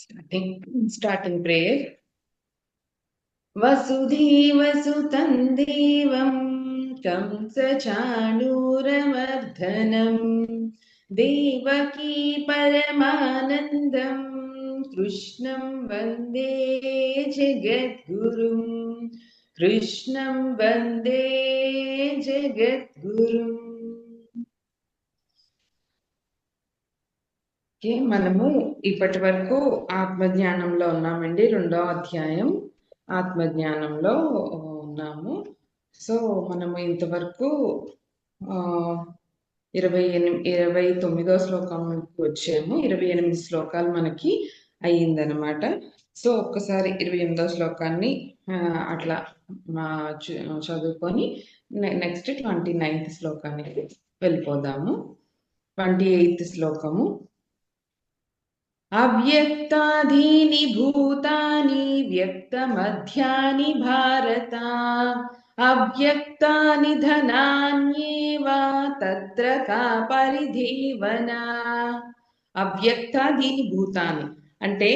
Starting prayer. वसुधैवसुतं देवं कंसचाणूरमर्दनं देवकी परमानन्दं कृष्णं वन्दे जगद्गुरुं कृष्णं वन्दे जगद्गुरुम्. మనము ఇప్పటి వరకు ఆత్మజ్ఞానంలో ఉన్నామండి. 2వ అధ్యాయం ఆత్మజ్ఞానంలో ఉన్నాము. సో మనము ఇంతవరకు 29వ శ్లోకంకి వచ్చాము. 28 శ్లోకాలు మనకి అయ్యిందనమాట. సో ఒక్కసారి 28వ శ్లోకాన్ని అట్లా చదువుకొని నెక్స్ట్ 29th శ్లోకానికి వెళ్ళిపోదాము. 28th శ్లోకము. అవ్యక్తాదీని భూతాని వ్యక్తమధ్యాని భారత అవ్యక్తాని ధనాన్యేవ తత్ర కా పరిధీవన. అవ్యక్తాదీని భూతాని అంటే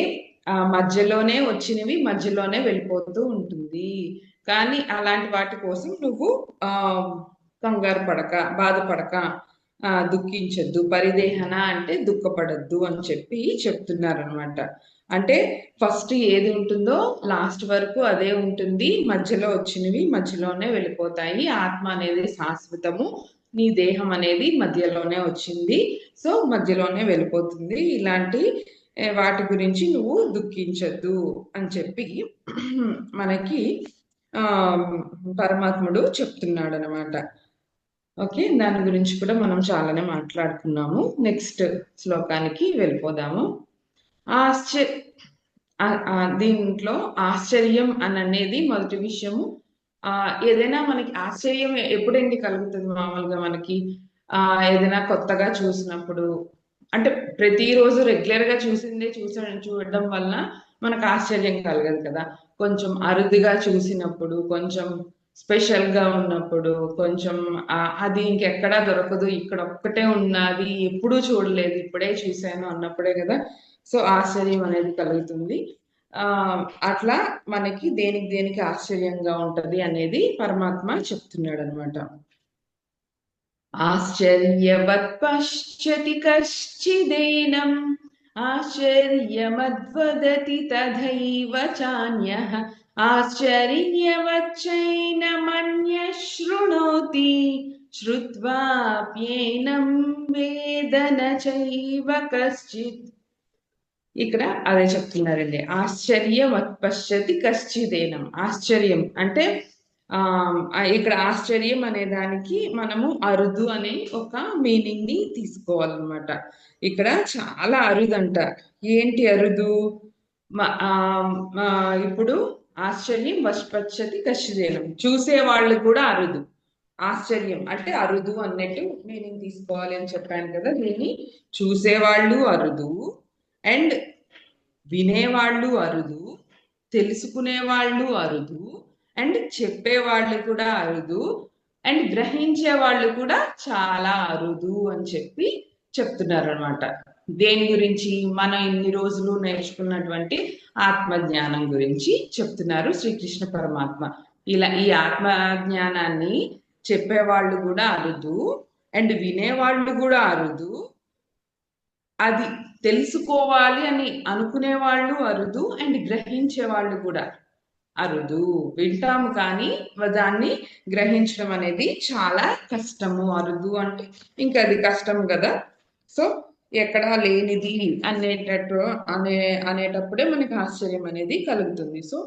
మధ్యలోనే వచ్చినవి మధ్యలోనే వెళ్ళిపోతూ ఉంటుంది. కానీ అలాంటి వాటి కోసం నువ్వు కంగారు పడక, బాధపడక, దుఃఖించద్దు. పరిదేహన అంటే దుఃఖపడద్దు అని చెప్పి చెప్తున్నారనమాట. అంటే ఫస్ట్ ఏది ఉంటుందో లాస్ట్ వరకు అదే ఉంటుంది. మధ్యలో వచ్చినవి మధ్యలోనే వెళ్ళిపోతాయి. ఆత్మ అనేది శాశ్వతము. నీ దేహం అనేది మధ్యలోనే వచ్చింది, సో మధ్యలోనే వెళ్ళిపోతుంది. ఇలాంటి వాటి గురించి నువ్వు దుఃఖించద్దు అని చెప్పి మనకి పరమాత్ముడు చెప్తున్నాడు అనమాట. ఓకే, దాని గురించి కూడా మనం చాలానే మాట్లాడుకున్నాము. నెక్స్ట్ శ్లోకానికి వెళ్ళిపోదాము. దీంట్లో ఆశ్చర్యం అని అనేది మొదటి విషయము. ఏదైనా మనకి ఆశ్చర్యం ఎప్పుడండి కలుగుతుంది? మామూలుగా మనకి ఏదైనా కొత్తగా చూసినప్పుడు, అంటే ప్రతిరోజు రెగ్యులర్ గా చూడడం వల్ల మనకు ఆశ్చర్యం కలగదు కదా. కొంచెం అరుదుగా చూసినప్పుడు, కొంచెం స్పెషల్ గా ఉన్నప్పుడు, కొంచెం అది ఇంకెక్కడా దొరకదు, ఇక్కడ ఒక్కటే ఉన్నది, ఎప్పుడూ చూడలేదు, ఇప్పుడే చూశాను అన్నప్పుడే కదా సో ఆశ్చర్యం అనేది కలుగుతుంది. అట్లా మనకి దేనికి ఆశ్చర్యంగా ఉంటది అనేది పరమాత్మ చెప్తున్నాడు అనమాట. ఆశ్చర్యవత్ పశ్యతి కశ్చిదేనం ఆశ్చర్యమద్వదతి తథైవ చాన్యః ఆశ్చర్యవచ్చైనమన్యః శృణోతి శ్రుత్వాప్యేనం వేద న చైవ కశ్చిత్. ఇక్కడ అదే చెప్తున్నారండి. ఆశ్చర్యవత్ పశ్యతి కశ్చిదేనం. ఆశ్చర్యం అంటే ఇక్కడ ఆశ్చర్యం అనే దానికి మనము అరుదు అనే ఒక మీనింగ్ ని తీసుకోవాలన్నమాట. ఇక్కడ చాలా అరుదంట. ఏంటి అరుదు? ఇప్పుడు ఆశ్చర్యం వశ్పచ్చతి కశ్చిదేనం, చూసే వాళ్ళు కూడా అరుదు. ఆశ్చర్యం అంటే అరుదు అన్నట్టు మీనింగ్ తీసుకోవాలి అని చెప్పాను కదా. దీన్ని చూసేవాళ్ళు అరుదు, అండ్ వినేవాళ్ళు అరుదు, తెలుసుకునేవాళ్ళు అరుదు, అండ్ చెప్పేవాళ్ళు కూడా అరుదు, అండ్ గ్రహించే వాళ్ళు కూడా చాలా అరుదు అని చెప్పి చెప్తున్నారు అనమాట. దేని గురించి? మనం ఇన్ని రోజులు నేర్చుకున్నటువంటి ఆత్మజ్ఞానం గురించి చెప్తున్నారు శ్రీకృష్ణ పరమాత్మ. ఇలా ఈ ఆత్మజ్ఞానాన్ని చెప్పేవాళ్ళు కూడా అరుదు, అండ్ వినేవాళ్ళు కూడా అరుదు, అది తెలుసుకోవాలి అని అనుకునే వాళ్ళు అరుదు, అండ్ గ్రహించే వాళ్ళు కూడా అరుదు. వింటాము కానీ దాన్ని గ్రహించడం అనేది చాలా కష్టము. అరుదు అంటే ఇంకా అది కష్టం కదా. సో ఎక్కడా లేనిది అనేటప్పుడే మనకి ఆశ్చర్యం అనేది కలుగుతుంది. సో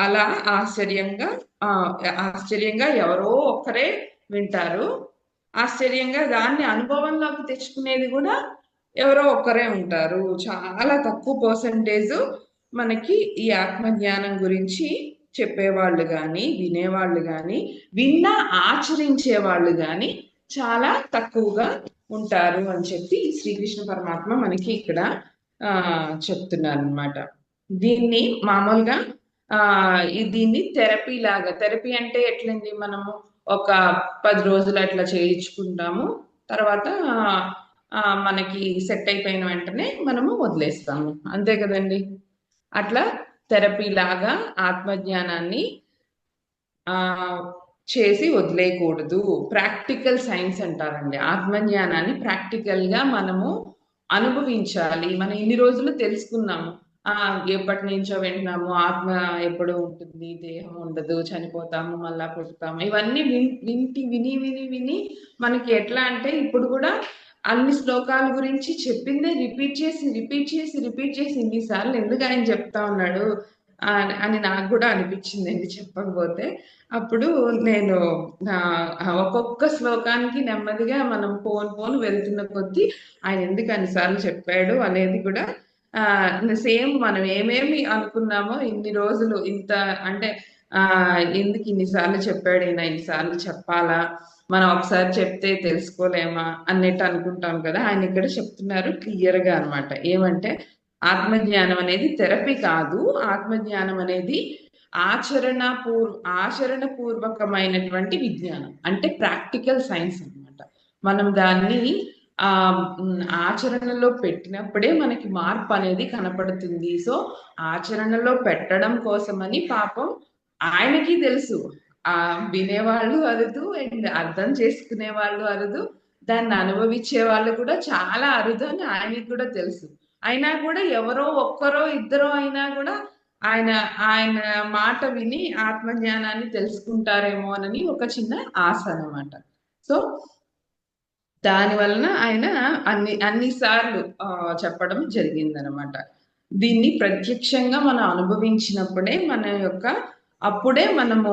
అలా ఆశ్చర్యంగా ఎవరో ఒక్కరే వింటారు. ఆశ్చర్యంగా దాన్ని అనుభవంలోకి తెచ్చుకునేది కూడా ఎవరో ఒక్కరే ఉంటారు. చాలా తక్కువ పర్సంటేజ్ మనకి ఈ ఆత్మజ్ఞానం గురించి చెప్పేవాళ్ళు కానీ, వినేవాళ్ళు కానీ, విన్నా ఆచరించే వాళ్ళు కానీ చాలా తక్కువగా ఉంటారు అని చెప్పి శ్రీకృష్ణ పరమాత్మ మనకి ఇక్కడ చెప్తున్నారు అనమాట. దీన్ని మామూలుగా దీన్ని థెరపీ లాగా, థెరపీ అంటే ఎట్లండి, మనము ఒక 10 రోజులు అట్లా చేయించుకుంటాము, తర్వాత మనకి సెట్ అయిపోయిన వెంటనే మనము వదిలేస్తాము. అంతే కదండి. అట్లా థెరపీ లాగా ఆత్మజ్ఞానాన్ని ఆ చేసి వదిలేయకూడదు. ప్రాక్టికల్ సైన్స్ అంటారండి. ఆత్మజ్ఞానాన్ని ప్రాక్టికల్ గా మనము అనుభవించాలి. మనం ఇన్ని రోజులు తెలుసుకున్నాము. ఆ ఎప్పటి నుంచో వింటున్నాము. ఆత్మ ఎప్పుడు ఉంటుంది, దేహం ఉండదు, చనిపోతాము, మళ్ళా పుడతాము. ఇవన్నీ విని మనకి ఎట్లా అంటే ఇప్పుడు కూడా అన్ని శ్లోకాల గురించి చెప్పిందే రిపీట్ చేసి ఇన్నిసార్లు ఎందుకు ఆయన చెప్తా ఉన్నాడు అని నాకు కూడా అనిపించిందండి చెప్పకపోతే. అప్పుడు నేను ఒక్కొక్క శ్లోకానికి నెమ్మదిగా మనం పోను వెళ్తున్న కొద్దీ ఆయన ఎందుకు అన్నిసార్లు చెప్పాడు అనేది కూడా సేమ్ మనం ఏమేమి అనుకున్నామో ఇన్ని రోజులు ఇంత అంటే ఆ ఎందుకు ఇన్నిసార్లు చెప్పాడు ఈయన, ఇన్నిసార్లు చెప్పాలా, మనం ఒకసారి చెప్తే తెలుసుకోలేమా అన్నట్టు అనుకుంటాం కదా. ఆయన ఇక్కడ చెప్తున్నారు క్లియర్ గా అనమాట. ఏమంటే ఆత్మజ్ఞానం అనేది థెరపీ కాదు. ఆత్మజ్ఞానం అనేది ఆచరణ పూర్వకమైనటువంటి విజ్ఞానం, అంటే ప్రాక్టికల్ సైన్స్ అన్నమాట. మనం దాన్ని ఆ ఆచరణలో పెట్టినప్పుడే మనకి మార్పు అనేది కనపడుతుంది. సో ఆచరణలో పెట్టడం కోసమని పాపం ఆయనకి తెలుసు, వినేవాళ్ళు అరుదు అండ్ అర్థం చేసుకునే వాళ్ళు అరుదు, దాన్ని అనుభవించే వాళ్ళు కూడా చాలా అరుదు అని ఆయనకి కూడా తెలుసు. అయినా కూడా ఎవరో ఒక్కరో ఇద్దరో అయినా కూడా ఆయన ఆయన మాట విని ఆత్మజ్ఞానాన్ని తెలుసుకుంటారేమో అని ఒక చిన్న ఆశ అన్నమాట. సో దాని వలన ఆయన అన్ని సార్లు చెప్పడం జరిగిందనమాట. దీన్ని ప్రత్యక్షంగా మనం అనుభవించినప్పుడే అప్పుడే మనము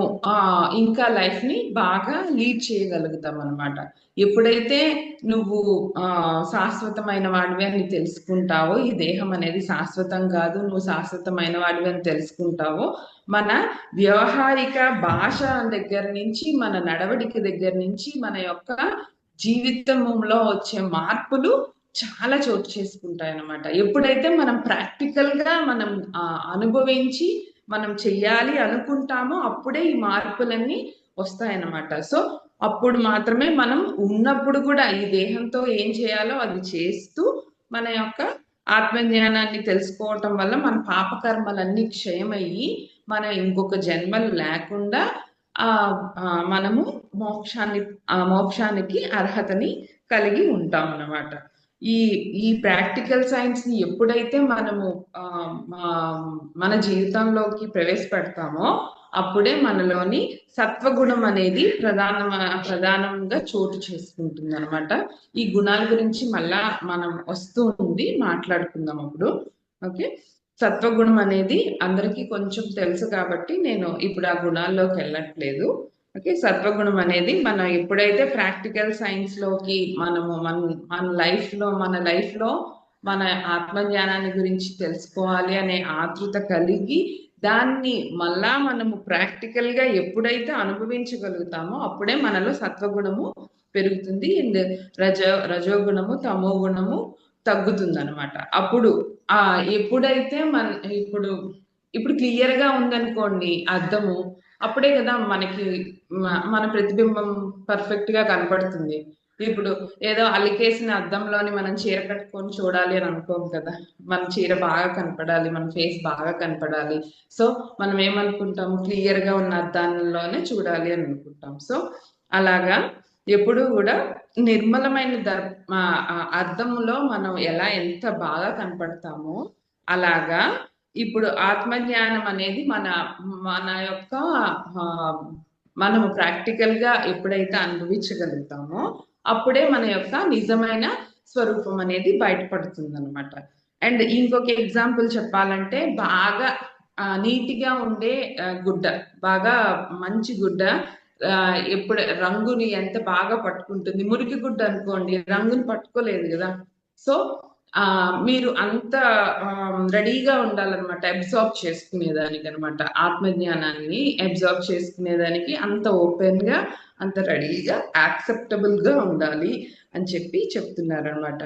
ఇంకా లైఫ్ ని బాగా లీడ్ చేయగలుగుతాం అనమాట. ఎప్పుడైతే నువ్వు శాశ్వతమైన వాడివి అని తెలుసుకుంటావో, ఈ దేహం అనేది శాశ్వతం కాదు, నువ్వు శాశ్వతమైన వాడివి అని తెలుసుకుంటావో, మన వ్యవహారిక భాష దగ్గర నుంచి, మన నడవడిక దగ్గర నుంచి, మన యొక్క జీవితంలో వచ్చే మార్పులు చాలా చోటు చేసుకుంటాయి అన్నమాట. ఎప్పుడైతే మనం ప్రాక్టికల్ గా మనం అనుభవించి మనం చెయ్యాలి అనుకుంటామో అప్పుడే ఈ మార్పులన్నీ వస్తాయన్నమాట. సో అప్పుడు మాత్రమే మనం ఉన్నప్పుడు కూడా ఈ దేహంతో ఏం చేయాలో అది చేస్తూ మన యొక్క ఆత్మజ్ఞానాన్ని తెలుసుకోవటం వల్ల మన పాపకర్మలన్నీ క్షయమయ్యి మన ఇంకొక జన్మలు లేకుండా మనము మోక్షానికి అర్హతని కలిగి ఉంటాం అన్నమాట. ఈ ఈ ప్రాక్టికల్ సైన్స్ ని ఎప్పుడైతే మనము మన జీవితంలోకి ప్రవేశపెడతామో అప్పుడే మనలోని సత్వగుణం అనేది ప్రధానంగా చోటు చేసుకుంటుంది అనమాట. ఈ గుణాల గురించి మళ్ళా మనం వస్తూ ఉంది, మాట్లాడుకుందాం అప్పుడు. ఓకే, సత్వగుణం అనేది అందరికీ కొంచెం తెలుసు కాబట్టి నేను ఇప్పుడు ఆ గుణాల్లోకి వెళ్ళట్లేదు. ఓకే, సత్వగుణం అనేది మనం ఎప్పుడైతే ప్రాక్టికల్ సైన్స్ లోకి మనము మన లైఫ్ లో మన ఆత్మజ్ఞానాన్ని గురించి తెలుసుకోవాలి అనే ఆతృత కలిగి దాన్ని మళ్ళా మనము ప్రాక్టికల్ గా ఎప్పుడైతే అనుభవించగలుగుతామో అప్పుడే మనలో సత్వగుణము పెరుగుతుంది అండ్ రజోగుణము తమో గుణము తగ్గుతుంది అనమాట. అప్పుడు ఎప్పుడైతే ఇప్పుడు ఇప్పుడు క్లియర్ గా ఉందనుకోండి అద్దము, అప్పుడే కదా మనకి మన ప్రతిబింబం పర్ఫెక్ట్ గా కనపడుతుంది. ఇప్పుడు ఏదో అలికేసిన అద్దంలోని మనం చీర కట్టుకొని చూడాలి అని అనుకోం కదా. మన చీర బాగా కనపడాలి, మన ఫేస్ బాగా కనపడాలి. సో మనం ఏమనుకుంటాం, క్లియర్ గా ఉన్న అద్దంలోనే చూడాలి అని అనుకుంటాం. సో అలాగా ఎప్పుడు కూడా నిర్మలమైన అర్థములో మనం ఎంత బాగా కనపడతామో అలాగా ఇప్పుడు ఆత్మజ్ఞానం అనేది మన యొక్క మనము ప్రాక్టికల్ గా ఎప్పుడైతే అనుభవించగలుగుతామో అప్పుడే మన యొక్క నిజమైన స్వరూపం అనేది బయటపడుతుంది అనమాట. అండ్ ఇంకొక ఎగ్జాంపుల్ చెప్పాలంటే బాగా నీట్గా ఉండే గుడ్డ, బాగా మంచి గుడ్డ ఎప్పుడు రంగుని ఎంత బాగా పట్టుకుంటుంది. మురికి గుడ్డ అనుకోండి రంగుని పట్టుకోలేదు కదా. సో మీరు అంత రెడీగా ఉండాలన్నమాట అబ్జార్బ్ చేసుకునేదానికి అనమాట. ఆత్మజ్ఞానాన్ని అబ్జార్బ్ చేసుకునేదానికి అంత ఓపెన్ గా అంత రెడీగా యాక్సెప్టబుల్ గా ఉండాలి అని చెప్తున్నారు అనమాట.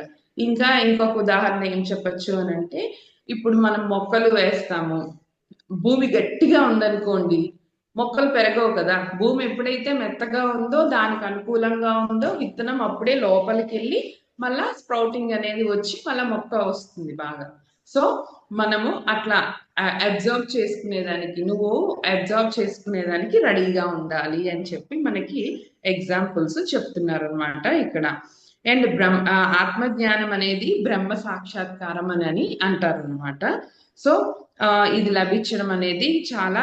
ఇంకా ఇంకొక ఉదాహరణ ఏం చెప్పచ్చు అని అంటే, ఇప్పుడు మనం మొక్కలు వేస్తాము, భూమి గట్టిగా ఉందనుకోండి మొక్కలు పెరగవు కదా. భూమి ఎప్పుడైతే మెత్తగా ఉందో దానికి అనుకూలంగా ఉందో విత్తనం అప్పుడే లోపలికి వెళ్ళి మళ్ళా స్ప్రౌటింగ్ అనేది వచ్చి మళ్ళా మొక్క వస్తుంది బాగా. సో మనము అట్లా అబ్జర్వ్ చేసుకునేదానికి, నువ్వు అబ్జర్వ్ చేసుకునేదానికి రెడీగా ఉండాలి అని చెప్పి మనకి ఎగ్జాంపుల్స్ చెప్తున్నారు అనమాట ఇక్కడ. అండ్ ఆత్మజ్ఞానం అనేది బ్రహ్మ సాక్షాత్కారం అని అంటారు అనమాట. సో ఇది లభించడం అనేది చాలా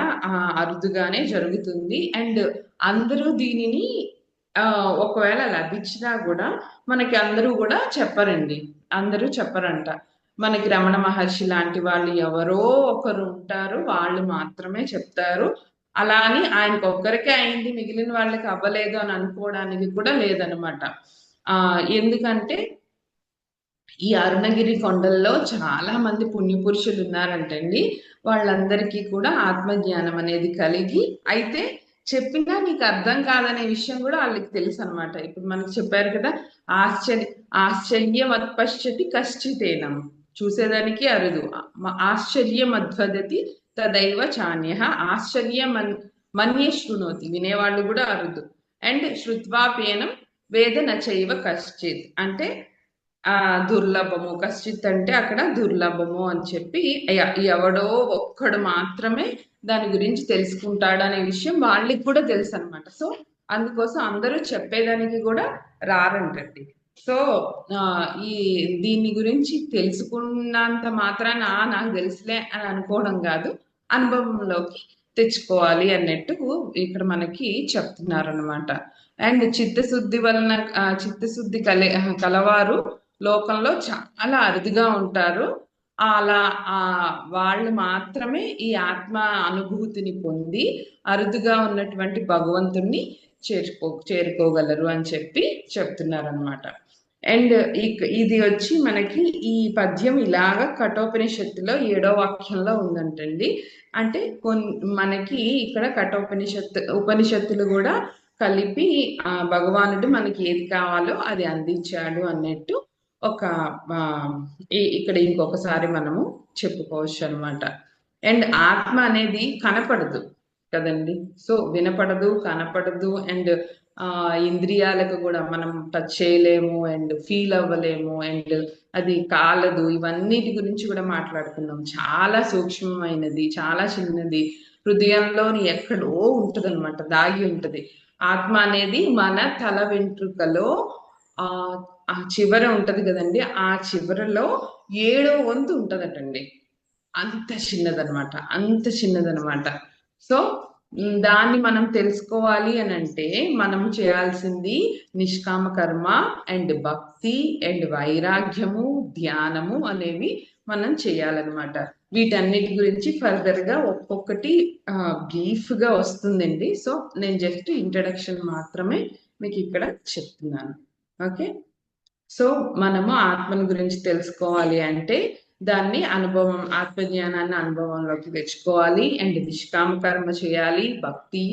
అరుదుగానే జరుగుతుంది. అండ్ అందరూ దీనిని ఒకవేళ లభించినా కూడా మనకి అందరూ కూడా చెప్పరండి, అందరూ చెప్పరంట. మనకి రమణ మహర్షి లాంటి వాళ్ళు ఎవరో ఒకరు ఉంటారు, వాళ్ళు మాత్రమే చెప్తారు. అలా అని ఆయనకు ఒక్కరికే అయింది మిగిలిన వాళ్ళకి అవ్వలేదు అని అనుకోవడానికి కూడా లేదనమాట. ఎందుకంటే ఈ అరుణగిరి కొండల్లో చాలా మంది పుణ్యపురుషులు ఉన్నారంటండి. వాళ్ళందరికీ కూడా ఆత్మజ్ఞానం అనేది కలిగి, అయితే చెప్పినా నీకు అర్థం కాదనే విషయం కూడా వాళ్ళకి తెలుసు అనమాట. ఇప్పుడు మనకు చెప్పారు కదా, ఆశ్చర్యమత్పశ్యతి కశ్చితేనం, చూసేదానికి అరుదు. ఆశ్చర్యమద్వదతి తదైవ చాన్య, మన్యే శృణోతి, వినేవాళ్ళు కూడా అరుదు. అండ్ శ్రుత్వాపేనం వేద నచైవ కశ్చిత్, అంటే దుర్లభము. కశ్చిత్ అంటే అక్కడ దుర్లభము అని చెప్పి, ఎవడో ఒక్కడు మాత్రమే దాని గురించి తెలుసుకుంటాడు అనే విషయం వాళ్ళకి కూడా తెలుసు అనమాట. సో అందుకోసం అందరూ చెప్పేదానికి కూడా రారంటండి. సో ఈ దీని గురించి తెలుసుకున్నంత మాత్రాన నాకు తెలుసులే అని అనుకోవడం కాదు, అనుభవంలోకి తెచ్చుకోవాలి అన్నట్టు ఇక్కడ మనకి చెప్తున్నారు అనమాట. అండ్ చిత్తశుద్ధి వలన చిత్తశుద్ధి కలవారు లోకంలో చాలా అరుదుగా ఉంటారు. అలా వాళ్ళు మాత్రమే ఈ ఆత్మ అనుభూతిని పొంది అరుదుగా ఉన్నటువంటి భగవంతుణ్ణి చేరుకోగలరు అని చెప్పి చెప్తున్నారు అనమాట. అండ్ ఇది వచ్చి మనకి ఈ పద్యం ఇలాగ కఠోపనిషత్తులో 7వ వాక్యంలో ఉందంటండి. అంటే మనకి ఇక్కడ ఉపనిషత్తులు కూడా కలిపి భగవానుడు మనకి ఏది కావాలో అది అందించాడు అన్నట్టు ఒక ఇక్కడ ఇంకొకసారి మనము చెప్పుకోవచ్చు అనమాట. అండ్ ఆత్మ అనేది కనపడదు కదండి, సో వినపడదు, కనపడదు, అండ్ ఇంద్రియాలకు కూడా మనం టచ్ చేయలేము అండ్ ఫీల్ అవ్వలేము, అండ్ అది కాలదు. ఇవన్నిటి గురించి కూడా మాట్లాడుకున్నాం. చాలా సూక్ష్మమైనది, చాలా చిన్నది, హృదయంలోని ఎక్కడో ఉంటది అనమాట, దాగి ఉంటది. ఆత్మ అనేది మన తల వెంట్రుకలో ఆ చివర ఉంటది కదండి, ఆ చివరలో 7వ వంతు ఉంటదటండి. అంత చిన్నదనమాట, అంత చిన్నదనమాట. సో దాన్ని మనం తెలుసుకోవాలి అని అంటే మనం చేయాల్సింది నిష్కామ కర్మ అండ్ భక్తి అండ్ వైరాగ్యము, ధ్యానము అనేవి మనం చేయాలన్నమాట. వీటన్నిటి గురించి ఫర్దర్ గా ఒక్కొక్కటి బ్రీఫ్ గా వస్తుందండి. సో నేను జస్ట్ ఇంట్రడక్షన్ మాత్రమే మీకు ఇక్కడ చెప్తున్నాను. ఓకే, సో మనము ఆత్మను గురించి తెలుసుకోవాలి అంటే దాన్ని ఆత్మజ్ఞానాన్ని అనుభవంలోకి తెచ్చుకోవాలి. అండ్ నిష్కామ కర్మ చేయాలి, భక్తి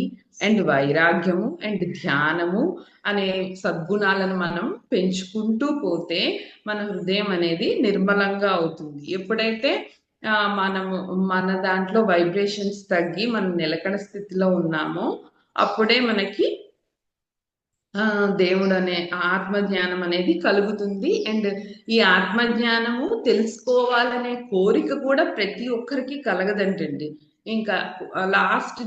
అండ్ వైరాగ్యము అండ్ ధ్యానము అనే సద్గుణాలను మనం పెంచుకుంటూ పోతే మన హృదయం అనేది నిర్మలంగా అవుతుంది. ఎప్పుడైతే మన దాంట్లో వైబ్రేషన్స్ తగ్గి మనం నిలకడ స్థితిలో ఉన్నామో అప్పుడే మనకి దేవుడు అనే ఆత్మజ్ఞానం అనేది కలుగుతుంది. అండ్ ఈ ఆత్మజ్ఞానము తెలుసుకోవాలనే కోరిక కూడా ప్రతి ఒక్కరికి కలగదంటండి. ఇంకా లాస్ట్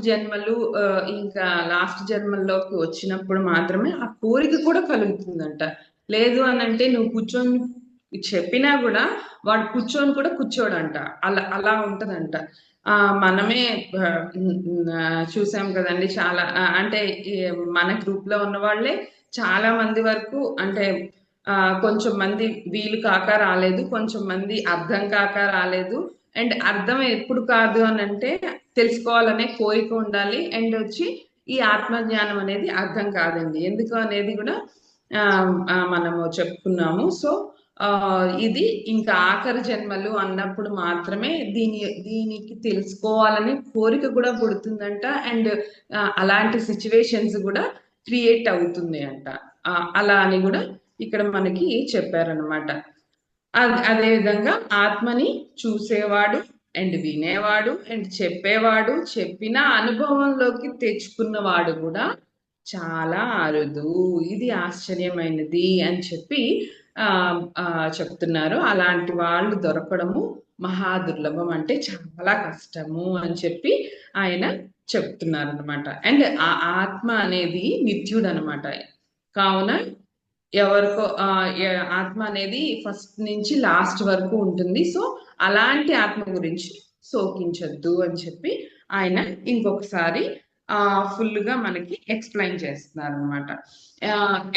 జన్మల్లోకి వచ్చినప్పుడు మాత్రమే ఆ కోరిక కూడా కలుగుతుందంట. లేదు అని అంటే నువ్వు కూర్చొని చెప్పినా కూడా వాడు కూర్చొని కూడా కూర్చోడంట, అలా ఉంటదంట. మనమే చూసాం కదండి, చాలా అంటే మన గ్రూప్ లో ఉన్న వాళ్ళే చాలా మంది వరకు, అంటే కొంచెం మంది వీలు కాక రాలేదు, కొంచెం మంది అర్థం కాక రాలేదు. అండ్ అర్థం ఎప్పుడు కాదు అని అంటే తెలుసుకోవాలనే కోరిక ఉండాలి. అండ్ వచ్చి ఈ ఆత్మజ్ఞానం అనేది అర్థం కాదండి, ఎందుకు అనేది కూడా మనము చెప్పుకున్నాము. సో ఇది ఇంకా ఆఖరి జన్మలు అన్నప్పుడు మాత్రమే దీనికి తెలుసుకోవాలని కోరిక కూడా పుడుతుందంట. అండ్ అలాంటి సిచ్యువేషన్స్ కూడా క్రియేట్ అవుతుంది అంట. అలా అని కూడా ఇక్కడ మనకి చెప్పారనమాట. అదే విధంగా ఆత్మని చూసేవాడు అండ్ వినేవాడు అండ్ చెప్పేవాడు, చెప్పిన అనుభవంలోకి తెచ్చుకున్నవాడు కూడా చాలా అరుదు, ఇది ఆశ్చర్యమైనది అని చెప్పి ఆ చెప్తున్నారు. అలాంటి వాళ్ళు దొరకడము మహా దుర్లభం, అంటే చాలా కష్టము అని చెప్పి ఆయన చెప్తున్నారు అనమాట. అండ్ ఆ ఆత్మ అనేది నిత్యుడు అనమాట. కావున ఎవరికో ఆత్మ అనేది ఫస్ట్ నుంచి లాస్ట్ వరకు ఉంటుంది. సో అలాంటి ఆత్మ గురించి శోకించొద్దు అని చెప్పి ఆయన ఇంకొకసారి ఫుల్ గా మనకి ఎక్స్ప్లెయిన్ చేస్తున్నారు అనమాట.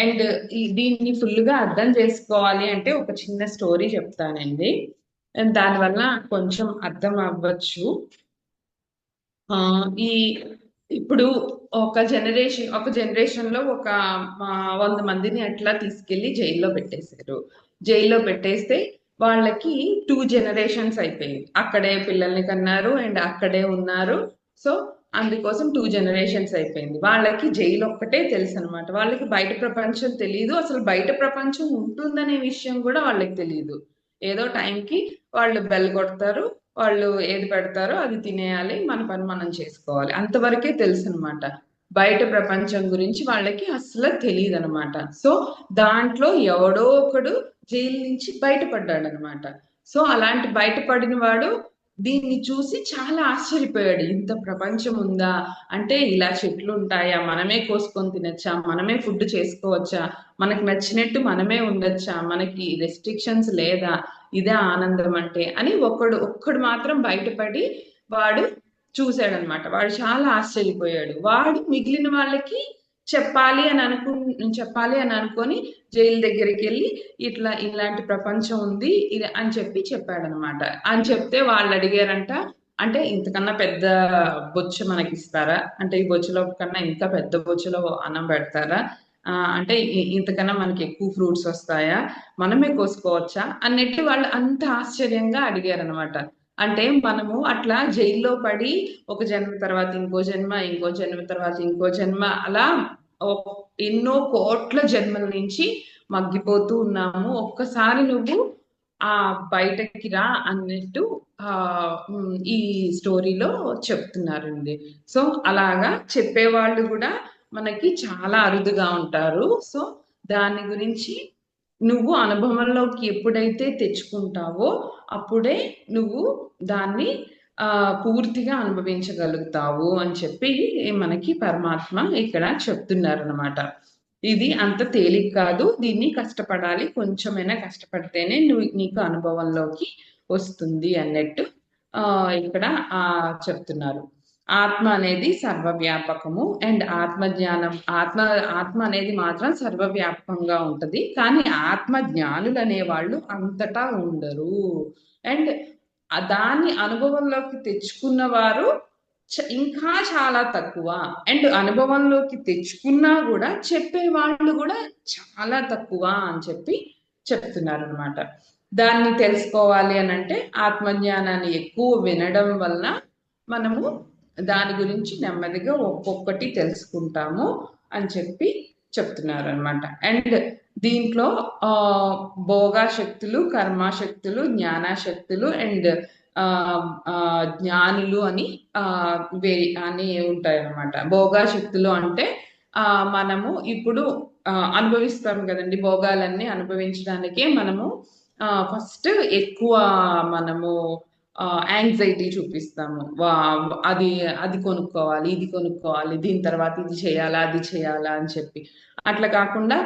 అండ్ దీన్ని ఫుల్ గా అర్థం చేసుకోవాలి అంటే ఒక చిన్న స్టోరీ చెప్తానండి. దానివల్ల కొంచెం అర్థం అవ్వచ్చు. ఈ ఇప్పుడు ఒక జనరేషన్ లో ఒక 100 మందిని అట్లా తీసుకెళ్లి జైల్లో పెట్టేశారు. జైల్లో పెట్టేస్తే వాళ్ళకి 2 జనరేషన్స్ అయిపోయింది. అక్కడే పిల్లల్ని కన్నారు అండ్ అక్కడే ఉన్నారు. సో అందుకోసం 2 జనరేషన్స్ అయిపోయింది. వాళ్ళకి జైలు ఒక్కటే తెలుసు అనమాట. వాళ్ళకి బయట ప్రపంచం తెలియదు. అసలు బయట ప్రపంచం ఉంటుందనే విషయం కూడా వాళ్ళకి తెలియదు. ఏదో టైంకి వాళ్ళు బెల్ కొడతారు, వాళ్ళు ఏది పెడతారో అది తినేయాలి, మన పని మనం చేసుకోవాలి, అంతవరకే తెలుసు అనమాట. బయట ప్రపంచం గురించి వాళ్ళకి అసలు తెలియదు అనమాట. సో దాంట్లో ఎవడో ఒకడు జైలు నుంచి బయటపడ్డాడు అనమాట. సో అలాంటి బయటపడిన వాడు దీన్ని చూసి చాలా ఆశ్చర్యపోయాడు. ఇంత ప్రపంచం ఉందా, అంటే ఇలా చెట్లు ఉంటాయా, మనమే కోసుకొని తినచ్చా, మనమే ఫుడ్ చేసుకోవచ్చా, మనకు నచ్చినట్టు మనమే ఉండొచ్చా, మనకి రెస్ట్రిక్షన్స్ లేదా, ఇదే ఆనందం అంటే అని ఒక్కడు మాత్రం బయటపడి వాడు చూశాడనమాట. వాడు చాలా ఆశ్చర్యపోయాడు. వాడు మిగిలిన వాళ్ళకి చెప్పాలి అని అనుకొని జైలు దగ్గరికి వెళ్ళి ఇట్లా ఇలాంటి ప్రపంచం ఉంది ఇది అని చెప్పి చెప్పాడనమాట. అని చెప్తే వాళ్ళు అడిగారంట, అంటే ఇంతకన్నా పెద్ద బొచ్చు మనకి ఇస్తారా, అంటే ఈ బొచ్చులో కన్నా ఇంకా పెద్ద బొచ్చులో అన్నం పెడతారా, అంటే ఇంతకన్నా మనకి ఎక్కువ ఫ్రూట్స్ వస్తాయా, మనమే కోసుకోవచ్చా అన్నట్టు వాళ్ళు అంత ఆశ్చర్యంగా అడిగారనమాట. అంటే మనము అట్లా జైల్లో పడి ఒక జన్మ తర్వాత ఇంకో జన్మ, ఇంకో జన్మ తర్వాత ఇంకో జన్మ, అలా ఎన్నో కోట్ల జన్మల నుంచి మగ్గిపోతూ ఉన్నాము. ఒక్కసారి నువ్వు ఆ బయటకి రా అన్నట్టు ఈ స్టోరీలో చెప్తున్నారండి. సో అలాగా చెప్పేవాళ్ళు కూడా మనకి చాలా అరుదుగా ఉంటారు. సో దాని గురించి నువ్వు అనుభవంలోకి ఎప్పుడైతే తెచ్చుకుంటావో అప్పుడే నువ్వు దాన్ని పూర్తిగా అనుభవించగలుగుతావు అని చెప్పి మనకి పరమాత్మ ఇక్కడ చెప్తున్నారు అనమాట. ఇది అంత తేలిక కాదు, దీన్ని కష్టపడాలి, కొంచెమైనా కష్టపడితేనే నీకు అనుభవంలోకి వస్తుంది అన్నట్టు ఇక్కడ చెప్తున్నారు. ఆత్మ అనేది సర్వవ్యాపకము అండ్ ఆత్మ అనేది మాత్రం సర్వవ్యాపకంగా ఉంటది. కానీ ఆత్మ జ్ఞానులు అనే వాళ్ళు అంతటా ఉండరు. అండ్ దాన్ని అనుభవంలోకి తెచ్చుకున్న వారు ఇంకా చాలా తక్కువ. అండ్ అనుభవంలోకి తెచ్చుకున్నా కూడా చెప్పే వాళ్ళు కూడా చాలా తక్కువ అని చెప్పి చెప్తున్నారు అనమాట. దాన్ని తెలుసుకోవాలి అని అంటే ఆత్మజ్ఞానాన్ని ఎక్కువ వినడం వల్ల మనము దాని గురించి నెమ్మదిగా ఒక్కొక్కటి తెలుసుకుంటాము అని చెప్పి చెప్తున్నారు అనమాట. అండ్ దీంట్లో భోగాశక్తులు, కర్మాశక్తులు, జ్ఞానాశక్తులు అండ్ జ్ఞానులు అని ఉంటాయి అన్నమాట. భోగాశక్తులు అంటే మనము ఇప్పుడు అనుభవిస్తాం కదండి, భోగాలన్నీ అనుభవించడానికే మనము ఫస్ట్ ఎక్కువ మనము యాంగ్జైటీ చూపిస్తాము. అది అది కొనుక్కోవాలి, ఇది కొనుక్కోవాలి, దీని తర్వాత ఇది చేయాలా, అది చేయాలా అని చెప్పి. అట్లా కాకుండా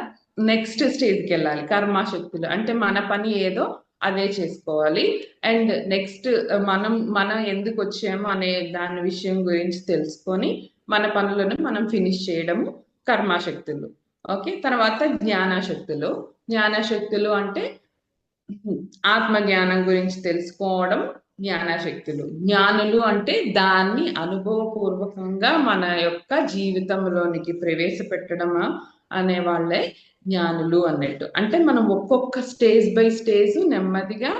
నెక్స్ట్ స్టేజ్కి వెళ్ళాలి. కర్మాశక్తులు అంటే మన పని ఏదో అదే చేసుకోవాలి. అండ్ నెక్స్ట్ మనం ఎందుకు వచ్చామో అనే దాని విషయం గురించి తెలుసుకొని మన పనులను మనం ఫినిష్ చేయడము కర్మాశక్తులు. ఓకే, తర్వాత జ్ఞానాశక్తులు అంటే ఆత్మ జ్ఞానం గురించి తెలుసుకోవడం జ్ఞానాశక్తులు. జ్ఞానులు అంటే దాన్ని అనుభవపూర్వకంగా మన యొక్క జీవితంలోనికి ప్రవేశపెట్టడం అనే వాళ్ళే జ్ఞానులు అన్నట్టు. అంటే మనం ఒక్కొక్క స్టేజ్ బై స్టేజ్ నెమ్మదిగా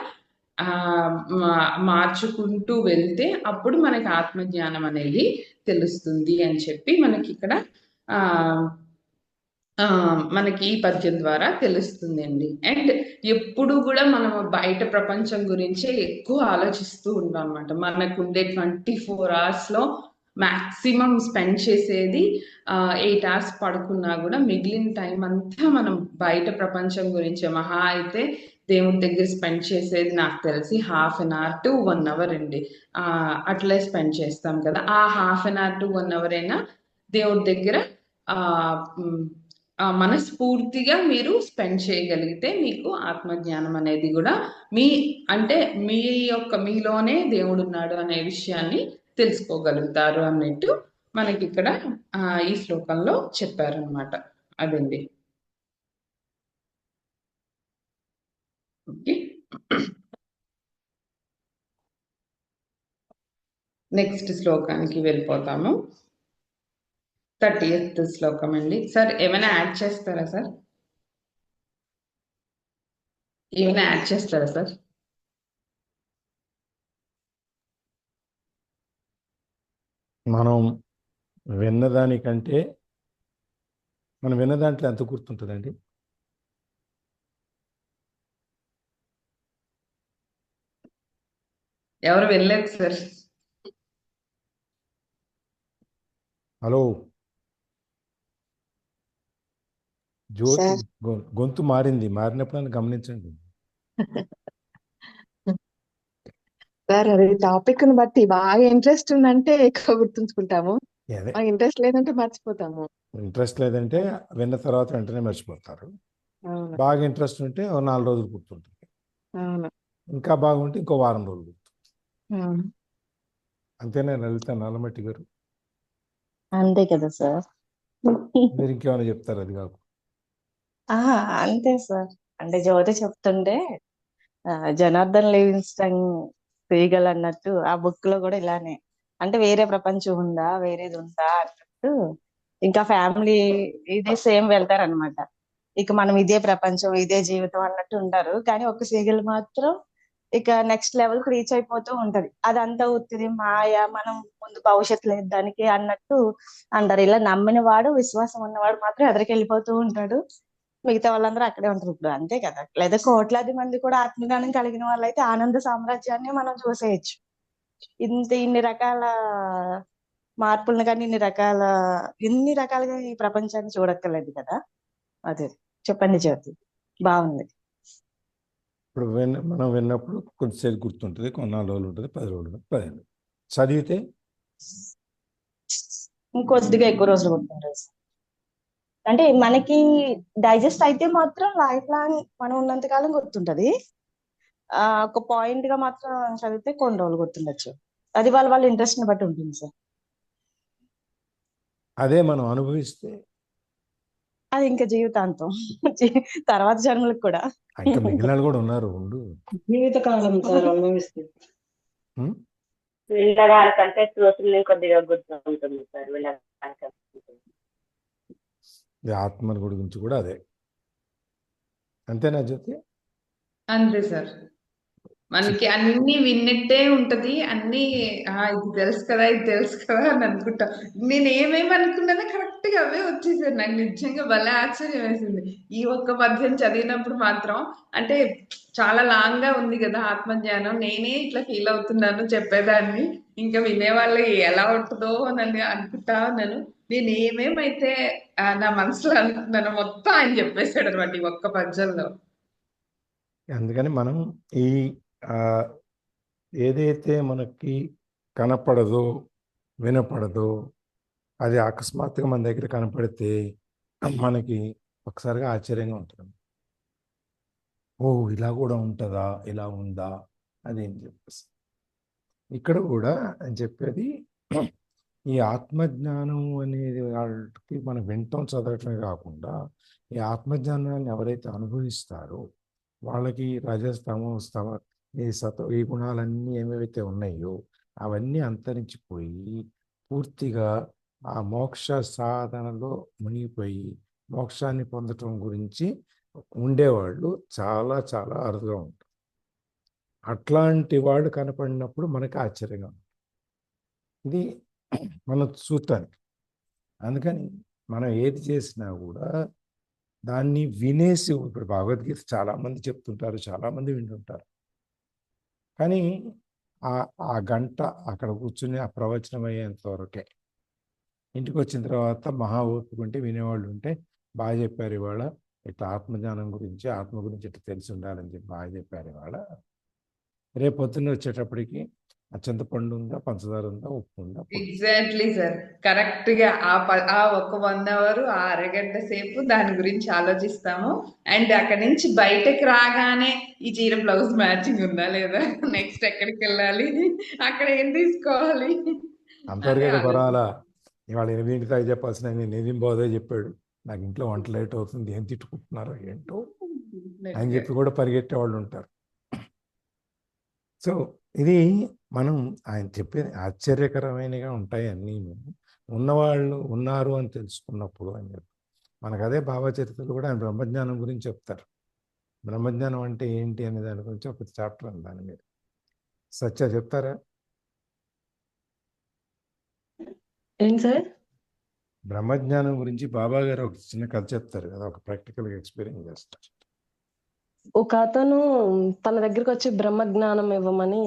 మార్చుకుంటూ వెళ్తే అప్పుడు మనకి ఆత్మజ్ఞానం అనేది తెలుస్తుంది అని చెప్పి మనకి ఇక్కడ మనకి ఈ పద్యం ద్వారా తెలుస్తుందండి. అండ్ ఎప్పుడు కూడా మనం బయట ప్రపంచం గురించే ఎక్కువ ఆలోచిస్తూ ఉంటాం అనమాట. మనకుండే 24 hours లో మాక్సిమం స్పెండ్ చేసేది 8 అవర్స్ పడుకున్నా కూడా మిగిలిన టైం అంతా మనం బయట ప్రపంచం గురించి మహా అయితే దేవుడి దగ్గర స్పెండ్ చేసేది నాకు తెలిసి ½ to 1 hour అండి. అట్లే స్పెండ్ చేస్తాం కదా. ఆ ½ to 1 hour అయినా దేవుడి దగ్గర ఆ మ్, మనస్ఫూర్తిగా మీరు స్పెండ్ చేయగలిగితే మీకు ఆత్మజ్ఞానం అనేది కూడా మీ అంటే మీలోనే దేవుడు ఉన్నాడు అనే విషయాన్ని తెలుసుకోగలుగుతారు అన్నట్టు మనకి ఇక్కడ ఈ శ్లోకంలో చెప్పారనమాట. అదండి. ఓకే, నెక్స్ట్ శ్లోకానికి వెళ్ళిపోతాము. 30th శ్లోకం అండి. సార్ ఏమైనా యాడ్ చేస్తారా సార్? ఏమైనా యాడ్ చేస్తారా సార్? మనం విన్నదానికంటే మనం విన్న దాంట్లో ఎంత గుర్తుంటుందండి? ఎవరు వెళ్ళలేదు సార్? హలో, జ్యోతి సార్ గొంతు మారినప్పుడు గమనించండి. సార్ అది టాపిక్ ని బట్టి బాగా ఇంట్రెస్ట్ ఉందంటే ఎక్కువ గుర్తుంచుకుంటాము, అదే, బాగా ఇంట్రెస్ట్ లేదంటే మర్చిపోతాము. ఇంట్రెస్ట్ లేదంటే విన్న తర్వాత వెంటనే మర్చిపోతారు. అవును బాగా ఇంట్రెస్ట్ ఉంటే 4 రోజులు గుర్తుంటుంది. అవును ఇంకా బాగుంటే ఇంకో వారం రోజులు గుర్తుంది. అవును. అంతేనా లలిత నల్లమట్టి గారు? అంతే కదా సార్. మీరు ఇంకేమైనా చెప్తారు అది కాకు? ఆహా, అంతే సార్. అంటే జ్యోతి చెప్తుంటే జనార్దన్ లివింగ్స్టన్ స్పీగల్ అన్నట్టు ఆ బుక్ లో కూడా ఇలానే, అంటే వేరే ప్రపంచం ఉందా, వేరేది ఉందా అన్నట్టు, ఇంకా ఫ్యామిలీ ఇది సేమ్ వెళ్తారనమాట. ఇక మనం ఇదే ప్రపంచం ఇదే జీవితం అన్నట్టు ఉంటారు, కానీ ఒక సీగల్ మాత్రం ఇక నెక్స్ట్ లెవెల్ కి రీచ్ అయిపోతూ ఉంటది. అదంతా ఉత్తిది మాయ, మనం ముందు భవిష్యత్తు లేదు దానికి అన్నట్టు అంటారు. ఇలా నమ్మిన వాడు, విశ్వాసం ఉన్నవాడు మాత్రం ఎదరికి వెళ్ళిపోతూ ఉంటాడు, మిగతా వాళ్ళందరూ అక్కడే ఉంటారు. ఇప్పుడు అంతే కదా, లేదా కోట్లాది మంది కూడా ఆత్మజ్ఞానం కలిగిన వాళ్ళైతే ఆనంద సామ్రాజ్యాన్ని మనం చూసేయచ్చు. ఇన్ని రకాల మార్పులను కానీ ఇన్ని రకాలుగా ఈ ప్రపంచాన్ని చూడక్కర్లేదు కదా. అదే చెప్పండి జ్యోతి, బాగుంది. ఇప్పుడు మనం విన్నప్పుడు కొంచెంసేపు గుర్తుంటుంది, 4 రోజులు ఉంటుంది, 10 రోజులు ఉంటుంది, 15 చదివితే ఇంకొద్దిగా ఎక్కువ రోజులు గుర్తుంటుంది. అంటే మనకి డైజెస్ట్ అయితే మాత్రం లైఫ్ లాంగ్ మనం ఉన్నంత కాలం గుర్తుంటది. ఒక పాయింట్ గా మాత్రం చదివితే కొన్ని రోజులు గుర్తుండొచ్చు. అది వాళ్ళ ఇంట్రెస్ట్ ని బట్టి ఉంటుంది సార్. అదే మనం అనుభవిస్తే అది ఇంకా జీవితాంతం, తర్వాత జన్మలకు కూడా. ఇంకా మిగిలిన కూడా ఉన్నారు ఉండు. జీవితకాలం సార్ అనుభవిస్తే వీళ్ళదానికంటే చూసింది కొద్దిగా గుర్తుంటుంది సార్. ఆత్మ గురించి కూడా అదే. అంతేనా జ్యోతి? అంతే సార్. మనకి అన్ని విన్నట్టే ఉంటది, అన్ని ఇది తెలుసు కదా ఇది తెలుసు కదా అని అనుకుంటా. నేను ఏమేమి అనుకున్నానో కరెక్ట్ గా అవే వచ్చేసారు. నాకు నిజంగా భలే ఆశ్చర్యం వేసింది ఈ ఒక్క పద్యం చదివినప్పుడు మాత్రం. అంటే చాలా లాంగ్ గా ఉంది కదా ఆత్మజ్ఞానం, నేనే ఇట్లా ఫీల్ అవుతున్నాను చెప్పేదాన్ని, ఇంకా వినేవాళ్ళు ఎలా ఉంటుందో అని అనుకుంటా ఉన్నాను. నేను ఏమేమైతే నా మనసులో అనుకున్నానో మొత్తం ఆయన చెప్పేశాడు అనమాట ఈ ఒక్క పద్యంలో. అందుకని మనం ఈ ఏదైతే మనకి కనపడదో వినపడదో అది అకస్మాత్తుగా మన దగ్గర కనపడితే మనకి ఒకసారిగా ఆశ్చర్యంగా ఉంటుంది. ఓ ఇలా కూడా ఉంటుందా, ఇలా ఉందా అని చెప్పేసి. ఇక్కడ కూడా అని చెప్పేది ఈ ఆత్మజ్ఞానం అనేది వాళ్ళకి మనం వింటాం చదవటమే కాకుండా ఈ ఆత్మజ్ఞానాన్ని ఎవరైతే అనుభవిస్తారో వాళ్ళకి రజస్తమ ఈ గుణాలన్నీ ఏమేవైతే ఉన్నాయో అవన్నీ అంతరించిపోయి పూర్తిగా ఆ మోక్ష సాధనలో మునిగిపోయి మోక్షాన్ని పొందటం గురించి ఉండేవాళ్ళు చాలా చాలా అరుదుగా ఉంటారు. అట్లాంటి వాడు కనపడినప్పుడు మనకి ఆశ్చర్యంగా ఉంటుంది. ఇది మనం చూడటానికి. అందుకని మనం ఏది చేసినా కూడా దాన్ని వినేసి, ఇప్పుడు భగవద్గీత చాలామంది చెప్తుంటారు, చాలామంది వింటుంటారు, కానీ ఆ గంట అక్కడ కూర్చుని ఆ ప్రవచనం అయ్యేంత వరకే. ఇంటికి వచ్చిన తర్వాత మహా ఓపిక ఉంటే వినేవాళ్ళు ఉంటే బాగా చెప్పారు ఇవాళ, ఇట్లా ఆత్మజ్ఞానం గురించి, ఆత్మ గురించి ఇట్లా తెలిసి ఉండాలని చెప్పి బాగా చెప్పారు ఇవాళ. రేపు పొద్దున్న వచ్చేటప్పటికి ఆ చింతపండు ఉందా, పంచదార ఉందా, ఉప్పు ఉందా, పొడి. ఎగ్జాక్ట్లీ సార్, కరెక్ట్ గా ఆ ఒక 1 అవర్, ఆ అరగంట సేపు దాని గురించి ఆలోచిస్తాము. అండ్ అక్కడి నుంచి బయటకు రాగానే ఈ చీర బ్లౌజ్ మ్యాచింగ్ ఉందా లేదా, నెక్స్ట్ ఎక్కడికి వెళ్ళాలి, అక్కడ ఏం తీసుకోవాలి అంతవరకు అదే అయితే ఆలోచన. పర్వాలా, ఇవాళ 8 దాకా చెప్పాల్సిన నేను 8 పోదే చెప్పాడు, నాకు ఇంట్లో వంట లేట్ అవుతుంది, ఏం తిట్టుకుంటున్నారో ఏంటో అని చెప్పి కూడా పరిగెట్టే వాళ్ళు ఉంటారు. సో ఇది మనం ఆయన చెప్పేది ఆశ్చర్యకరమైనగా ఉంటాయి అన్నీ. ఉన్నవాళ్ళు ఉన్నారు అని తెలుసుకున్నప్పుడు అని చెప్పి మనకు అదే భావచరిత్రలు కూడా ఆయన బ్రహ్మజ్ఞానం గురించి చెప్తారు. బ్రహ్మజ్ఞానం అంటే ఏంటి అనే దాని గురించి ఒక చాప్టర్ ఉంది దాని మీద. సత్య చెప్తారా? ఏంటి సార్? బ్రహ్మజ్ఞానం గురించి బాబా గారు ఒక చిన్న కథ చెప్తారు కదా, ఒక ప్రాక్టికల్గా ఎక్స్పీరియన్స్ చేస్తారు. ఒక అతను తన దగ్గరికి వచ్చి బ్రహ్మజ్ఞానం ఇవ్వమని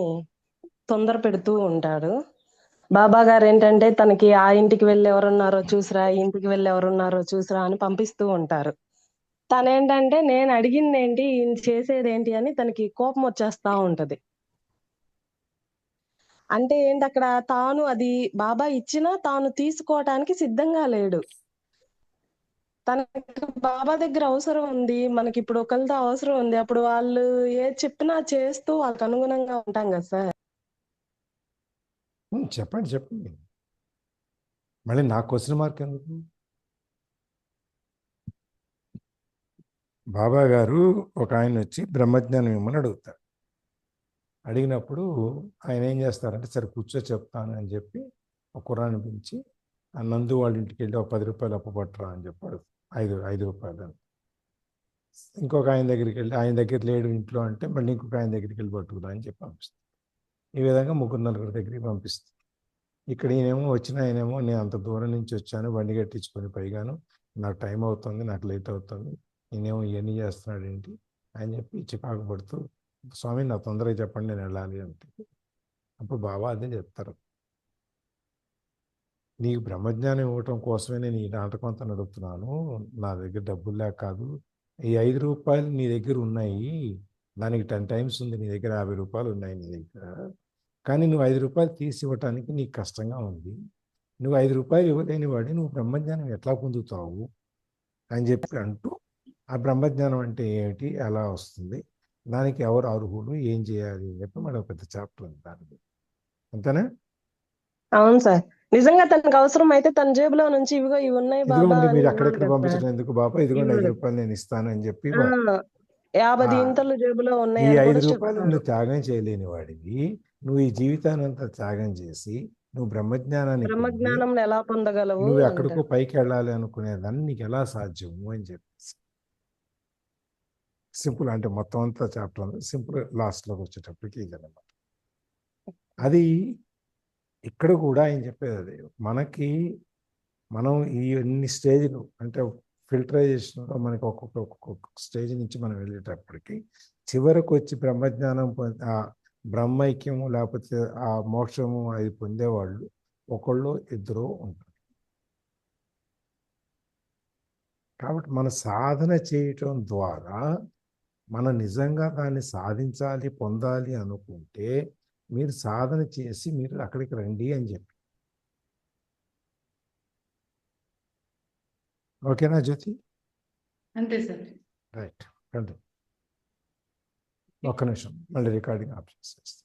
తొందర పెడుతూ ఉంటాడు. బాబా గారు ఏంటంటే తనకి ఆ ఇంటికి వెళ్ళి ఎవరున్నారో చూసిరా, ఈ ఇంటికి వెళ్ళి ఎవరున్నారో చూసిరా అని పంపిస్తూ ఉంటారు. తనేంటంటే నేను అడిగింది ఏంటి, ఈయన చేసేది ఏంటి అని తనకి కోపం వచ్చేస్తా ఉంటది. అంటే ఏంటి, అక్కడ తాను అది బాబా ఇచ్చినా తాను తీసుకోవటానికి సిద్ధంగా లేడు. తనకి బాబా దగ్గర అవసరం ఉంది, మనకి ఇప్పుడు ఒకరితో అవసరం ఉంది, అప్పుడు వాళ్ళు ఏది చెప్పినా చేస్తూ వాళ్ళకి అనుగుణంగా ఉంటాం కదా సార్. చెప్పండి చెప్పండి, మళ్ళీ నా క్వశ్చన్ మార్క్ ఎందుకు? బాబా గారు ఒక ఆయన వచ్చి బ్రహ్మజ్ఞానం ఇవ్వమని అడుగుతారు. అడిగినప్పుడు ఆయన ఏం చేస్తారంటే, సరే కూర్చో చెప్తాను అని చెప్పి ఒక కుర్రాన్ని పిలిచి ఆ నందు వాళ్ళ ఇంటికి వెళ్ళి ఒక 10 రూపాయలు అప్పు పట్టరా అని చెప్పాడు. 5 రూపాయలు అని. ఇంకొక ఆయన దగ్గరికి వెళ్ళి, ఆయన దగ్గర లేడు ఇంట్లో అంటే మళ్ళీ ఇంకొక ఆయన దగ్గరికి వెళ్ళి పట్టుకురా అని చెప్పి పంపిస్తాను. ఈ విధంగా 3-4 దగ్గరికి పంపిస్తాను. ఇక్కడ ఆయనేమో నేను అంత దూరం నుంచి వచ్చాను, బండి కట్టించుకొని, పైగాను నాకు టైం అవుతుంది, నాకు లేట్ అవుతుంది, నేనేమో ఇవన్నీ చేస్తున్నాడు ఏంటి అని చెప్పి చికాకు పడుతూ, స్వామి నా తొందరగా చెప్పండి నేను వెళ్ళాలి అంటే, అప్పుడు బాబా అదే చెప్తారు, నీకు బ్రహ్మజ్ఞానం ఇవ్వటం కోసమే నేను ఈ నాటకం అంతా నడుపుతున్నాను, నా దగ్గర డబ్బులు లేక కాదు. ఈ 5 రూపాయలు నీ దగ్గర ఉన్నాయి, దానికి 10 టైమ్స్ ఉంది, నీ దగ్గర 50 రూపాయలు ఉన్నాయి నీ దగ్గర, కానీ నువ్వు 5 రూపాయలు తీసి ఇవ్వటానికి నీకు కష్టంగా ఉంది. నువ్వు 5 రూపాయలు ఇవ్వలేని వాడి నువ్వు బ్రహ్మజ్ఞానం ఎట్లా పొందుతావు అని చెప్పి అంటూ, ఆ బ్రహ్మజ్ఞానం అంటే ఏమిటి, ఎలా వస్తుంది, దానికి ఎవరు అర్హులు, ఏం చేయాలి అని చెప్పి మన పెద్ద చాప్టర్ ఉంది దానికి. అంతేనా? అవును సార్, నిజంగా తనకు అవసరం అయితే తన జేబులో నుంచి ఇవిగో ఇవి ఉన్నాయి బాబా ఇదిగోండి అని మీరు ఇవ్వాలి అక్కడెక్కడ కదా సార్. పంపించడం ఎందుకు బాబా, ఇదిగోండి 5 ఇవ్వడు. రూపాయలు నేను ఇస్తాను అని చెప్పి 50 ఆ, దింతలు జేబులో ఈ ఉన్నాయని 5 కూడా రూపాయలు చెప్తారు. నువ్వు త్యాగం చేయలేని వాడివి, నువ్వు ఈ జీవితాన్ని అంతా త్యాగం చేసి నువ్వు బ్రహ్మజ్ఞానాన్ని పొంది బ్రహ్మజ్ఞానం ఎలా పొందగలవు నువ్వు అంటారు. ఎక్కడికో పైకి వెళ్ళాలి అనుకునేదాన్ని నీకు ఎలా సాధ్యము అని చెప్పేసి సింపుల్, అంటే మొత్తం అంతా చాప్టర్ ఉంది సింపుల్, లాస్ట్లోకి వచ్చేటప్పటికి ఇదన్నమాట. అది ఇక్కడ కూడా ఆయన చెప్పేది అదే, మనం ఈ అన్ని స్టేజ్లు అంటే ఫిల్టరైజేషన్లో మనకి ఒక్కొక్క స్టేజ్ నుంచి మనం వెళ్ళేటప్పటికి చివరకు వచ్చి బ్రహ్మజ్ఞానం ఆ బ్రహ్మైక్యము లేకపోతే ఆ మోక్షము అది పొందేవాళ్ళు ఒకళ్ళు ఇద్దరు ఉంటారు. కాబట్టి మన సాధన చేయటం ద్వారా మనం నిజంగా దాన్ని సాధించాలి, పొందాలి అనుకుంటే మీరు సాధన చేసి మీరు అక్కడికి రండి అని చెప్పి. ఓకేనా జ్యోతి? అంతే సార్. రైట్, రండి. ఒక్క నిమిషం, మళ్ళీ రికార్డింగ్ ఆప్షన్ చేస్తాను.